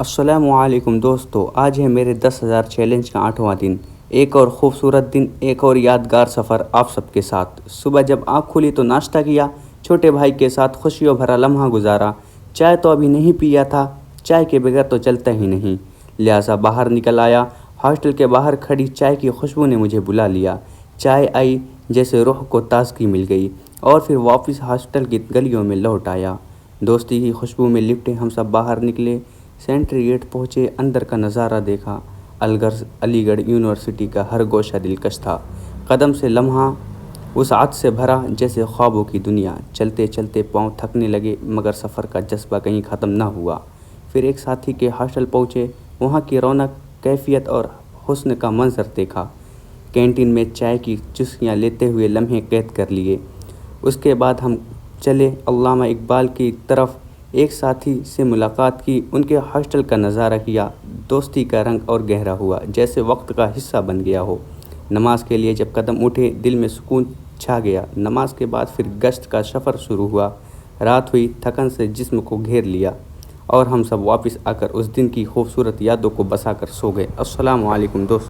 السلام علیکم دوستو، آج ہے میرے 10,000 چیلنج کا 8واں دن۔ ایک اور خوبصورت دن، ایک اور یادگار سفر آپ سب کے ساتھ۔ صبح جب آنکھ کھلی تو ناشتہ کیا، چھوٹے بھائی کے ساتھ خوشیوں بھرا لمحہ گزارا۔ چائے تو ابھی نہیں پیا تھا، چائے کے بغیر تو چلتا ہی نہیں، لہٰذا باہر نکل آیا۔ ہاسٹل کے باہر کھڑی چائے کی خوشبو نے مجھے بلا لیا۔ چائے آئی جیسے روح کو تازگی مل گئی، اور پھر واپس ہاسٹل کی گلیوں میں لوٹ آیا۔ دوستی کی خوشبو میں لپٹے ہم سب باہر نکلے، سینٹری گیٹ پہنچے، اندر کا نظارہ دیکھا۔ علی گڑھ یونیورسٹی کا ہر گوشہ دلکش تھا، قدم سے لمحہ وسعت سے بھرا جیسے خوابوں کی دنیا۔ چلتے چلتے پاؤں تھکنے لگے، مگر سفر کا جذبہ کہیں ختم نہ ہوا۔ پھر ایک ساتھی کے ہاسٹل پہنچے، وہاں کی رونق، کیفیت اور حسن کا منظر دیکھا۔ کینٹین میں چائے کی چسکیاں لیتے ہوئے لمحے قید کر لیے۔ اس کے بعد ہم چلے علامہ اقبال کی طرف۔ ایک ساتھی سے ملاقات کی، ان کے ہاسٹل کا نظارہ کیا۔ دوستی کا رنگ اور گہرا ہوا، جیسے وقت کا حصہ بن گیا ہو۔ نماز کے لیے جب قدم اٹھے، دل میں سکون چھا گیا۔ نماز کے بعد پھر گشت کا سفر شروع ہوا۔ رات ہوئی، تھکن سے جسم کو گھیر لیا، اور ہم سب واپس آ کر اس دن کی خوبصورت یادوں کو بسا کر سو گئے۔ السلام علیکم دوستو۔